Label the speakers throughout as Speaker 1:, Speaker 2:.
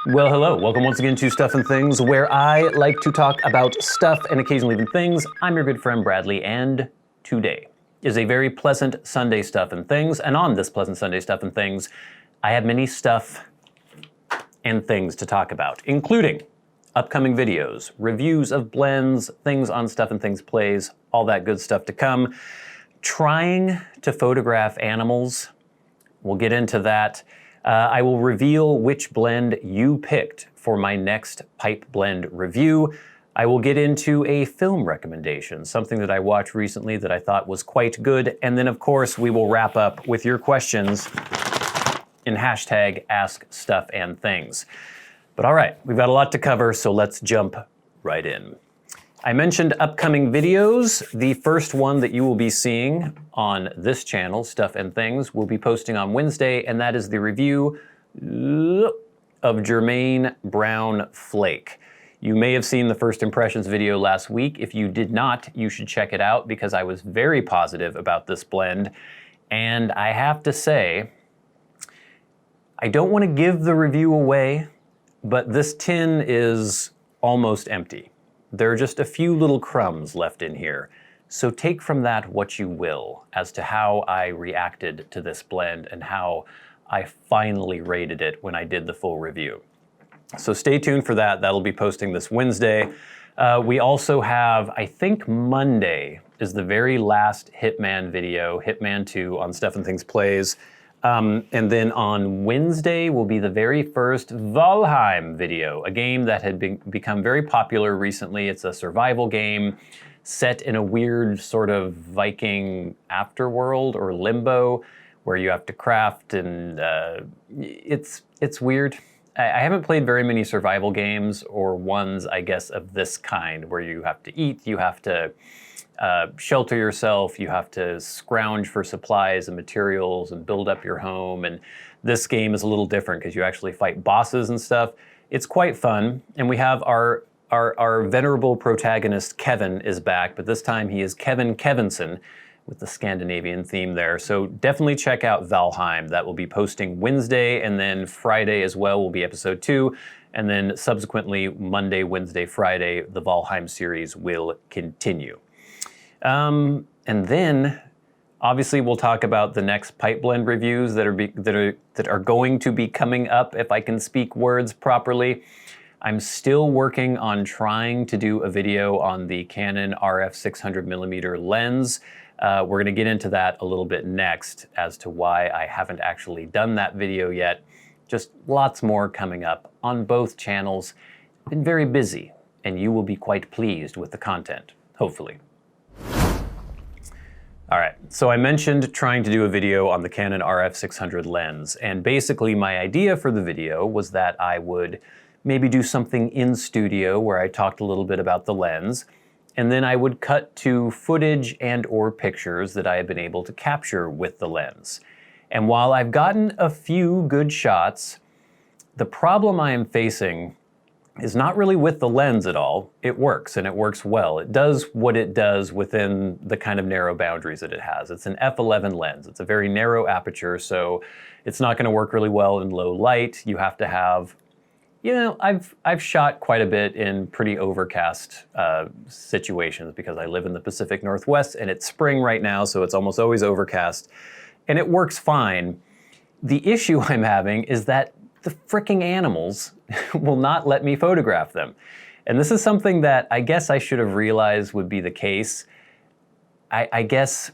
Speaker 1: Well, hello. Welcome once again to Stuff and Things, where I like to talk about stuff and occasionally even things. I'm your good friend Bradley, and today is a very pleasant Sunday Stuff and Things. And on this pleasant Sunday Stuff and Things, I have many stuff and things to talk about, including upcoming videos, reviews of blends, things on Stuff and Things plays, all that good stuff to come. Trying to photograph animals. We'll get into that. I will reveal which blend you picked for my next pipe blend review. I will get into a film recommendation, something that I watched recently that I thought was quite good. And then, of course, we will wrap up with your questions in hashtag askstuffandthings. But all right, we've got a lot to cover, so let's jump right in. I mentioned upcoming videos. The first one that you will be seeing on this channel, Stuff and Things, will be posting on Wednesday, and that is the review of Germain Brown Flake. You may have seen the first impressions video last week. If you did not, you should check it out because I was very positive about this blend. And I have to say, I don't want to give the review away, but this tin is almost empty. There are just a few little crumbs left in here. So take from that what you will as to how I reacted to this blend and how I finally rated it when I did the full review. So stay tuned for that. That'll be posting this Wednesday. We also have, I think Monday is the very last Hitman video, Hitman 2 on Stuff and Things Plays. And then on Wednesday will be the very first Valheim video, a game that had become very popular recently. It's a survival game set in a weird sort of Viking afterworld or limbo where you have to craft, and it's weird. I haven't played very many survival games or ones, I guess, of this kind where you have to eat, you have to shelter yourself, you have to scrounge for supplies and materials and build up your home. And this game is a little different because you actually fight bosses and stuff. It's quite fun. And we have our venerable protagonist, Kevin, is back, but this time he is Kevin Kevinson with the Scandinavian theme there. So definitely check out Valheim. That will be posting Wednesday, and then Friday as well will be episode 2. And then subsequently Monday, Wednesday, Friday, the Valheim series will continue. And then, obviously, we'll talk about the next pipe blend reviews that are going to be coming up, if I can speak words properly. I'm still working on trying to do a video on the Canon RF600 millimeter lens. We're going to get into that a little bit next as to why I haven't actually done that video yet. Just lots more coming up on both channels. Been very busy, and you will be quite pleased with the content, hopefully. All right, so I mentioned trying to do a video on the Canon RF600 lens, and basically my idea for the video was that I would maybe do something in studio where I talked a little bit about the lens, and then I would cut to footage and or pictures that I have been able to capture with the lens. And while I've gotten a few good shots, the problem I am facing is not really with the lens at all. It works, and it works well. It does what it does within the kind of narrow boundaries that it has. It's an f11 lens. It's a very narrow aperture, so it's not gonna work really well in low light. You have to have, you know, I've shot quite a bit in pretty overcast situations because I live in the Pacific Northwest, and it's spring right now, so it's almost always overcast, and it works fine. The issue I'm having is that the fricking animals will not let me photograph them. And this is something that I guess I should have realized would be the case. I guess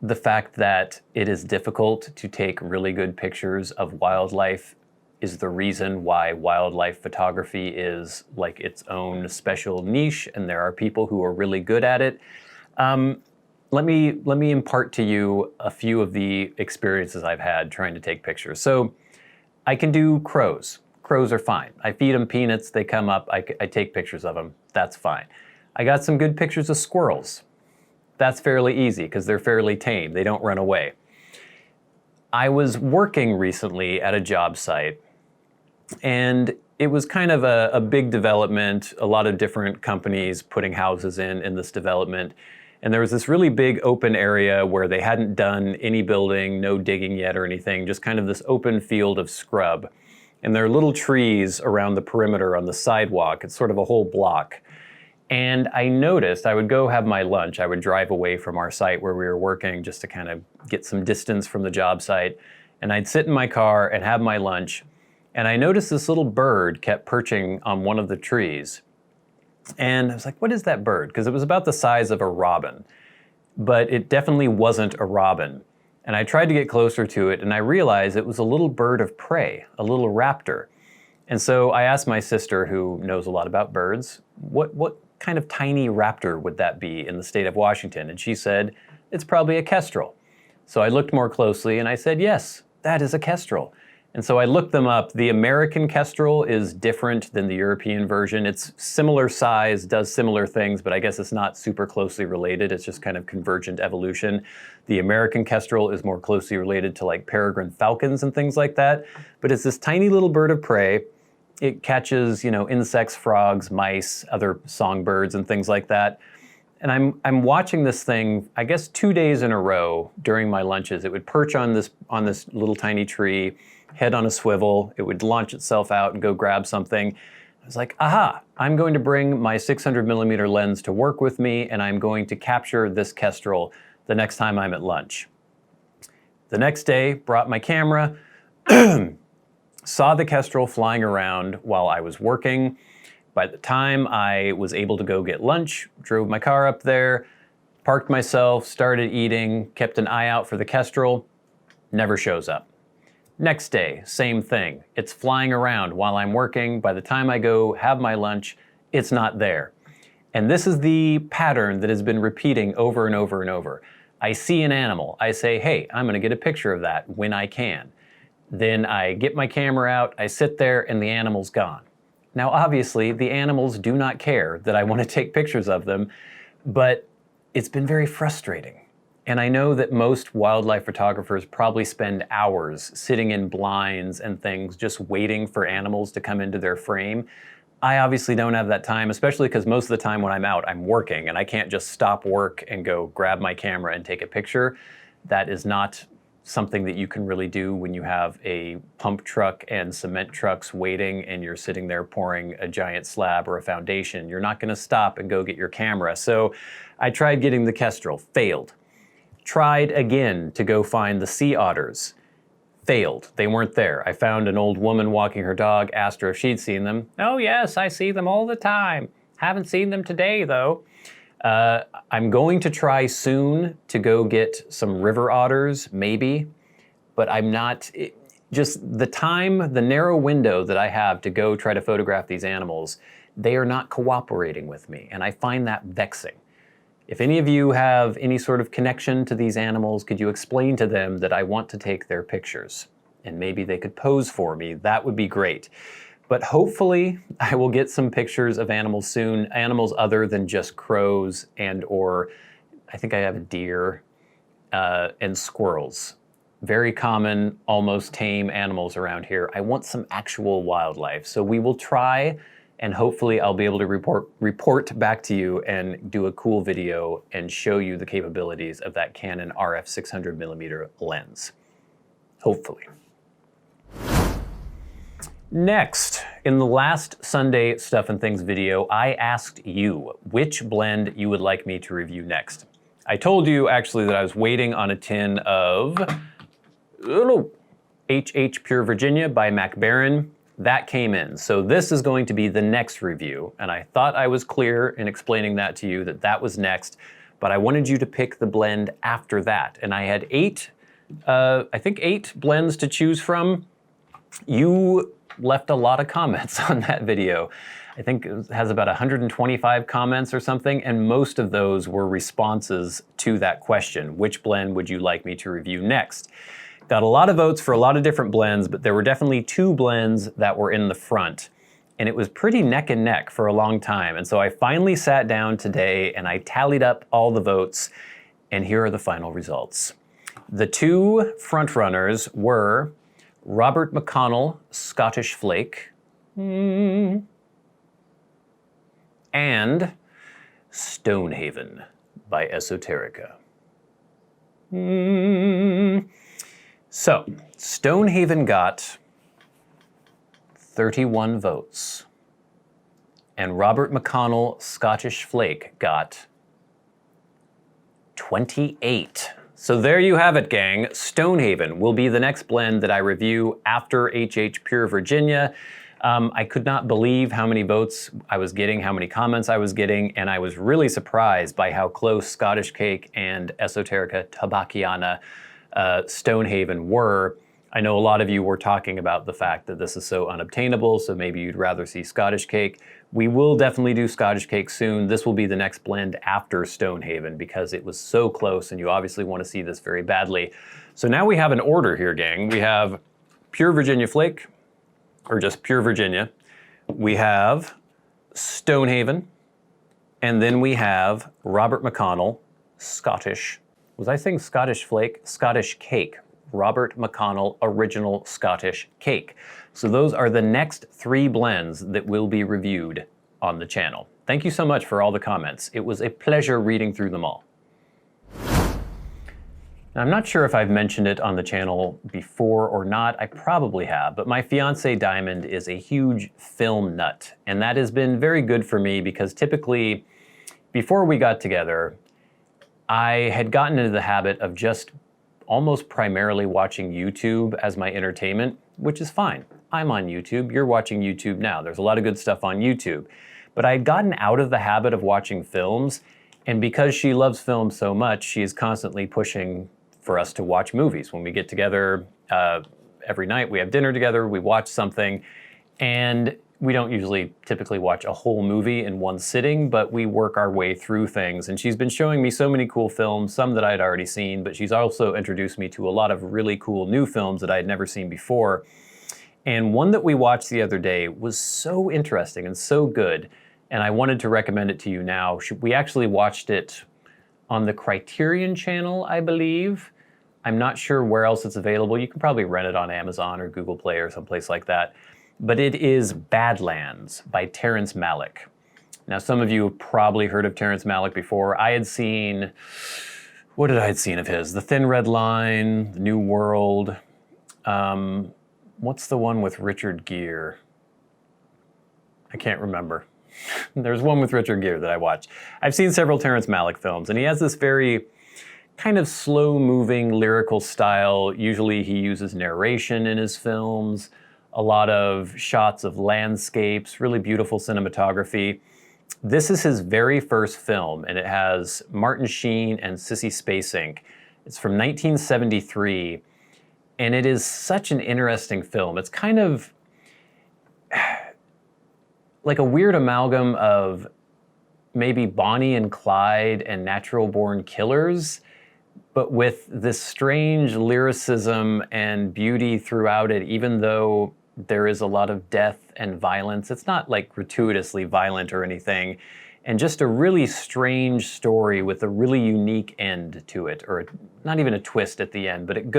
Speaker 1: the fact that it is difficult to take really good pictures of wildlife is the reason why wildlife photography is like its own special niche, and there are people who are really good at it. Let me impart to you a few of the experiences I've had trying to take pictures. So I can do crows. Crows are fine. I feed them peanuts, they come up, I take pictures of them, that's fine. I got some good pictures of squirrels. That's fairly easy because they're fairly tame, they don't run away. I was working recently at a job site, and it was kind of a big development, a lot of different companies putting houses in this development. And there was this really big open area where they hadn't done any building, no digging yet or anything, just kind of this open field of scrub. And there are little trees around the perimeter on the sidewalk. It's sort of a whole block. And I noticed, I would go have my lunch. I would drive away from our site where we were working just to kind of get some distance from the job site. And I'd sit in my car and have my lunch. And I noticed this little bird kept perching on one of the trees. And I was like, what is that bird? Because it was about the size of a robin. But it definitely wasn't a robin. And I tried to get closer to it, and I realized it was a little bird of prey, a little raptor. And so I asked my sister, who knows a lot about birds, what kind of tiny raptor would that be in the state of Washington? And she said, it's probably a kestrel. So I looked more closely, and I said, yes, that is a kestrel. And so I looked them up. The American kestrel is different than the European version. It's similar size, does similar things, but I guess it's not super closely related. It's just kind of convergent evolution. The American kestrel is more closely related to like peregrine falcons and things like that. But it's this tiny little bird of prey. It catches, insects, frogs, mice, other songbirds and things like that. And I'm watching this thing, I guess 2 days in a row during my lunches. It would perch on this little tiny tree, head on a swivel. It would launch itself out and go grab something. I was like, aha, I'm going to bring my 600mm lens to work with me, and I'm going to capture this kestrel the next time I'm at lunch. The next day, brought my camera, saw the kestrel flying around while I was working. By the time I was able to go get lunch, drove my car up there, parked myself, started eating, kept an eye out for the kestrel, never shows up. Next day, same thing. It's flying around while I'm working. By the time I go have my lunch, it's not there. And this is the pattern that has been repeating over and over and over. I see an animal. I say, hey, I'm gonna get a picture of that when I can. Then I get my camera out, I sit there, and the animal's gone. Now, obviously, the animals do not care that I want to take pictures of them, but it's been very frustrating. And I know that most wildlife photographers probably spend hours sitting in blinds and things just waiting for animals to come into their frame. I obviously don't have that time, especially because most of the time when I'm out, I'm working, and I can't just stop work and go grab my camera and take a picture. That is not something that you can really do when you have a pump truck and cement trucks waiting and you're sitting there pouring a giant slab or a foundation. You're not gonna stop and go get your camera. So I tried getting the kestrel, failed. Tried again to go find the sea otters, failed. They weren't there. I found an old woman walking her dog, asked her if she'd seen them. Oh yes, I see them all the time. Haven't seen them today though. I'm going to try soon to go get some river otters, maybe, but I'm not, just the time, the narrow window that I have to go try to photograph these animals, they are not cooperating with me, and I find that vexing. If any of you have any sort of connection to these animals, could you explain to them that I want to take their pictures? And maybe they could pose for me, that would be great. But hopefully I will get some pictures of animals soon, animals other than just crows or I think I have a deer and squirrels. Very common, almost tame animals around here. I want some actual wildlife. So we will try, and hopefully I'll be able to report back to you and do a cool video and show you the capabilities of that Canon RF600mm lens. Hopefully. Next, in the last Sunday Stuff and Things video, I asked you which blend you would like me to review next. I told you actually that I was waiting on a tin of HH Pure Virginia by McFadin. That came in, so this is going to be the next review, and I thought I was clear in explaining that to you, that that was next, but I wanted you to pick the blend after that, and I had eight blends to choose from. You left a lot of comments on that video. I think it has about 125 comments or something, and most of those were responses to that question. Which blend would you like me to review next? Got a lot of votes for a lot of different blends, but there were definitely two blends that were in the front, and it was pretty neck and neck for a long time. And so I finally sat down today and I tallied up all the votes, and here are the final results. The two frontrunners were Robert McConnell, Scottish Flake, and Stonehaven by Esoterica. So, Stonehaven got 31 votes. And Robert McConnell Scottish Flake got 28. So there you have it, gang. Stonehaven will be the next blend that I review after HH Pure Virginia. I could not believe how many votes I was getting, how many comments I was getting, and I was really surprised by how close Scottish Cake and Esoterica Tabacchiana Stonehaven were. I know a lot of you were talking about the fact that this is so unobtainable, so maybe you'd rather see Scottish Cake. We will definitely do Scottish Cake soon. This will be the next blend after Stonehaven because it was so close and you obviously want to see this very badly. So now we have an order here, gang. We have Pure Virginia Flake, or just Pure Virginia. We have Stonehaven, and then we have Robert McConnell Scottish. Was I saying Scottish Flake? Scottish Cake. Robert McConnell Original Scottish Cake. So those are the next 3 blends that will be reviewed on the channel. Thank you so much for all the comments. It was a pleasure reading through them all. Now, I'm not sure if I've mentioned it on the channel before or not. I probably have, but my fiance Diamond is a huge film nut, and that has been very good for me because typically, before we got together, I had gotten into the habit of just almost primarily watching YouTube as my entertainment, which is fine. I'm on YouTube, you're watching YouTube now. There's a lot of good stuff on YouTube. But I had gotten out of the habit of watching films, and because she loves film so much, she is constantly pushing for us to watch movies. When we get together every night, we have dinner together, we watch something, and we don't usually typically watch a whole movie in one sitting, but we work our way through things. And she's been showing me so many cool films, some that I had already seen, but she's also introduced me to a lot of really cool new films that I had never seen before. And one that we watched the other day was so interesting and so good, and I wanted to recommend it to you now. We actually watched it on the Criterion channel, I believe. I'm not sure where else it's available. You can probably rent it on Amazon or Google Play or someplace like that. But it is Badlands by Terrence Malick. Now, some of you have probably heard of Terrence Malick before. I had seen, what did I had seen of his? The Thin Red Line, The New World. What's the one with Richard Gere? I can't remember. There's one with Richard Gere that I watched. I've seen several Terrence Malick films, and he has this very kind of slow-moving lyrical style. Usually he uses narration in his films, a lot of shots of landscapes, really beautiful cinematography. This is his very first film, and it has Martin Sheen and Sissy Spacek. It's from 1973, and it is such an interesting film. It's kind of like a weird amalgam of maybe Bonnie and Clyde and Natural Born Killers, but with this strange lyricism and beauty throughout it, even though there is a lot of death and violence. It's not like gratuitously violent or anything, and just a really strange story with a really unique end to it, or not even a twist at the end, but it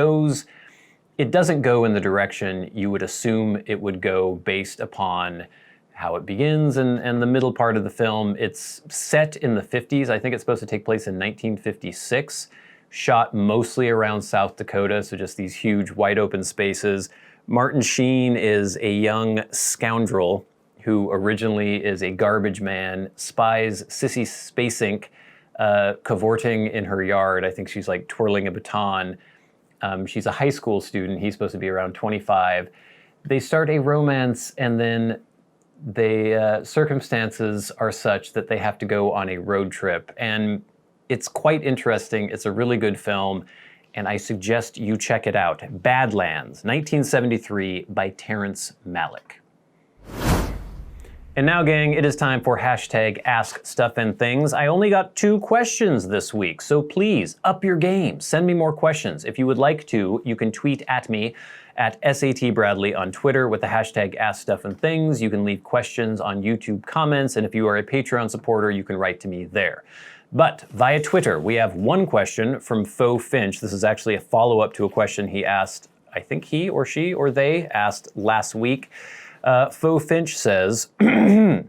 Speaker 1: doesn't go in the direction you would assume it would go based upon how it begins and the middle part of the film. It's set in the 50s. I think it's supposed to take place in 1956, shot mostly around South Dakota, so just these huge wide open spaces. Martin Sheen is a young scoundrel who originally is a garbage man, spies Sissy Spacek cavorting in her yard. I think she's like twirling a baton. She's a high school student. He's supposed to be around 25. They start a romance, and then the circumstances are such that they have to go on a road trip. And it's quite interesting. It's a really good film, and I suggest you check it out. Badlands, 1973 by Terrence Malick. And now, gang, it is time for hashtag AskStuffandThings. I only got 2 questions this week, so please up your game. Send me more questions. If you would like to, you can tweet at me at SATBradley on Twitter with the hashtag AskStuffandThings. You can leave questions on YouTube comments, and if you are a Patreon supporter, you can write to me there. But via Twitter, we have one question from Faux Finch. This is actually a follow-up to a question he asked, I think he or she or they asked last week. Faux Finch says, I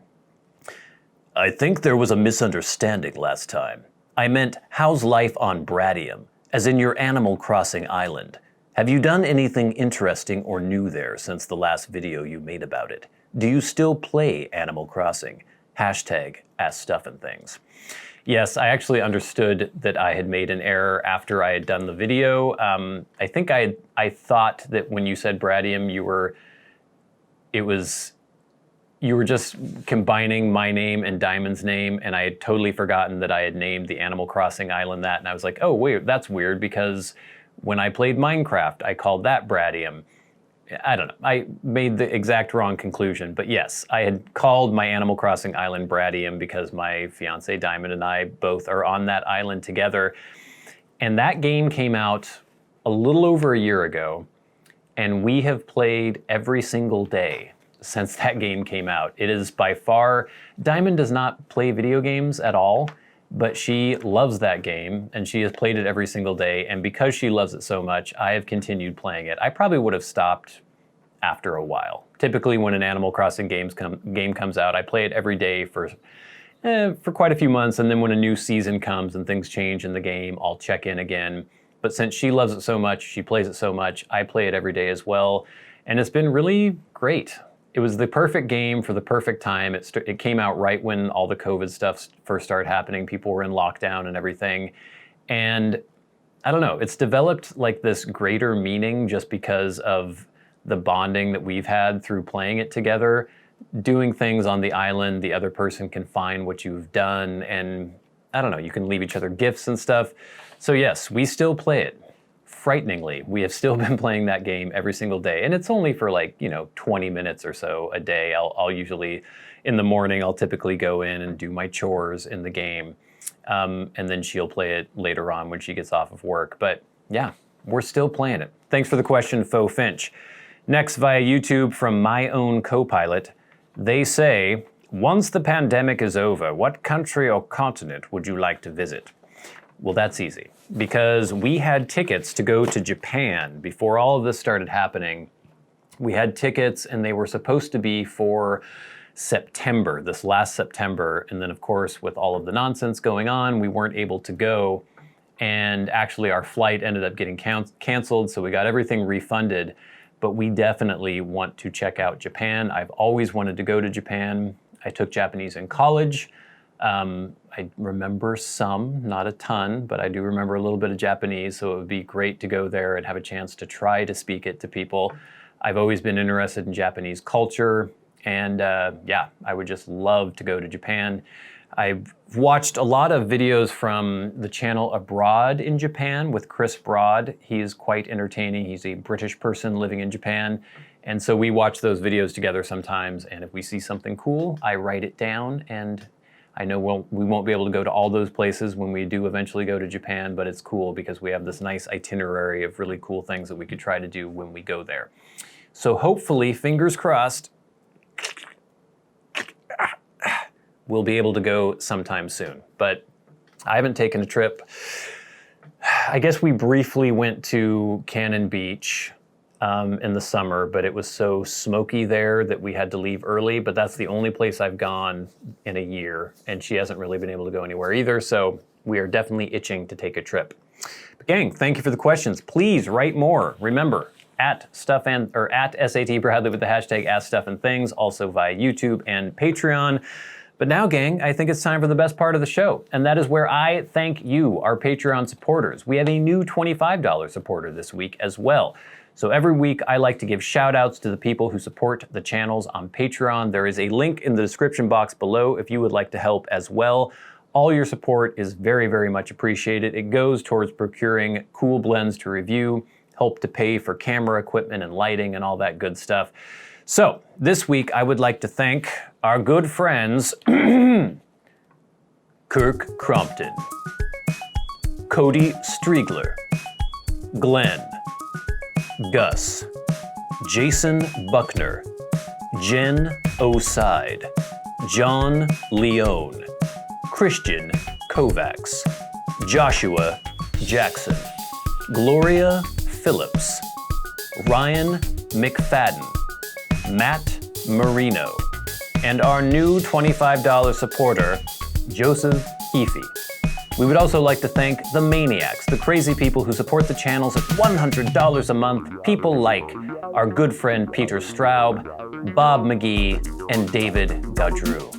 Speaker 1: think there was a misunderstanding last time. I meant, how's life on Bradium, as in your Animal Crossing island? Have you done anything interesting or new there since the last video you made about it? Do you still play Animal Crossing? Hashtag askstuffandthings. Yes, I actually understood that I had made an error after I had done the video. I think I thought that when you said Bradium, you were just combining my name and Diamond's name, and I had totally forgotten that I had named the Animal Crossing island that, and I was like, oh wait, that's weird because when I played Minecraft, I called that Bradium. I don't know, I made the exact wrong conclusion, but yes, I had called my Animal Crossing island Bradium because my fiance Diamond and I both are on that island together. And that game came out a little over a year ago, and we have played every single day since that game came out. It is by far, Diamond does not play video games at all, but she loves that game and she has played it every single day. And because she loves it so much, I have continued playing it. I probably would have stopped after a while. Typically when an Animal Crossing game comes out, I play it every day for quite a few months. And then when a new season comes and things change in the game, I'll check in again. But since she loves it so much, she plays it so much, I play it every day as well. And it's been really great. It was the perfect game for the perfect time. It came out right when all the COVID stuff first started happening. People were in lockdown and everything. And I don't know, it's developed like this greater meaning just because of the bonding that we've had through playing it together. Doing things on the island, the other person can find what you've done, and I don't know, you can leave each other gifts and stuff. So yes, we still play it. Frighteningly, we have still been playing that game every single day, and it's only for 20 minutes or so a day. I'll usually, in the morning, I'll typically go in and do my chores in the game, and then she'll play it later on when she gets off of work. But yeah, we're still playing it. Thanks for the question, Faux Finch. Next, via YouTube from My Own Copilot, they say, once the pandemic is over, what country or continent would you like to visit? Well, that's easy, because we had tickets to go to Japan before all of this started happening. We had tickets and they were supposed to be for September, this last September. And then of course, with all of the nonsense going on, we weren't able to go. And actually our flight ended up getting canceled. So we got everything refunded, but we definitely want to check out Japan. I've always wanted to go to Japan. I took Japanese in college. I remember some, not a ton, but I do remember a little bit of Japanese, so it would be great to go there and have a chance to try to speak it to people. I've always been interested in Japanese culture, and yeah, I would just love to go to Japan. I've watched a lot of videos from the channel Abroad in Japan with Chris Broad. He's quite entertaining. He's a British person living in Japan. And so we watch those videos together sometimes, and if we see something cool, I write it down, and I know we won't be able to go to all those places when we do eventually go to Japan, but it's cool because we have this nice itinerary of really cool things that we could try to do when we go there. So hopefully, fingers crossed, we'll be able to go sometime soon. But I haven't taken a trip. I guess we briefly went to Cannon Beach in the summer, but it was so smoky there that we had to leave early. But that's the only place I've gone in a year, and she hasn't really been able to go anywhere either. So we are definitely itching to take a trip. But gang, thank you for the questions. Please write more. Remember, at SAT Bradley with the hashtag AskStuffandThings, also via YouTube and Patreon. But now, gang, I think it's time for the best part of the show, and that is where I thank you, our Patreon supporters. We have a new $25 supporter this week as well. So every week, I like to give shout-outs to the people who support the channels on Patreon. There is a link in the description box below if you would like to help as well. All your support is very, very much appreciated. It goes towards procuring cool blends to review, help to pay for camera equipment and lighting and all that good stuff. So this week, I would like to thank our good friends, Kirk Crompton, Cody Striegler, Glenn, Gus, Jason Buckner, Jen Oside, John Leone, Krisztian Kovacs, Joshua Jackson, Gloria Phillips, Ryan McFadin, Matt Marino, and our new $25 supporter, Joseph Heaphy. We would also like to thank the Maniacs, the crazy people who support the channels at $100 a month, people like our good friend Peter Straub, Bob Magee, and David Gaudreau.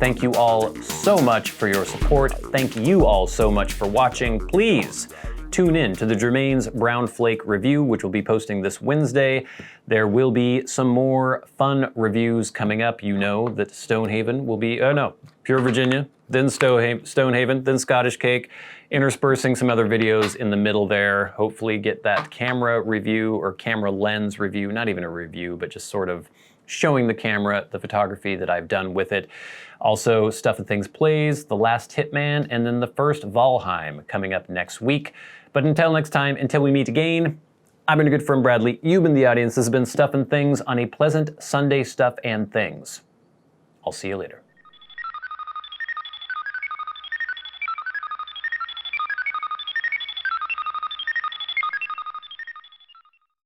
Speaker 1: Thank you all so much for your support. Thank you all so much for watching. Please tune in to the Germain's Brown Flake review, which will be posting this Wednesday. There will be some more fun reviews coming up. You know that Stonehaven will be, Pure Virginia, then Stonehaven, then Scottish Cake, interspersing some other videos in the middle there. Hopefully get that camera review or camera lens review, not even a review, but just sort of showing the camera, the photography that I've done with it. Also, Stuff and Things Plays, The Last Hitman, and then the first Valheim coming up next week. But until next time, until we meet again, I've been your good friend Bradley. You've been the audience. This has been Stuff and Things on a pleasant Sunday Stuff and Things. I'll see you later.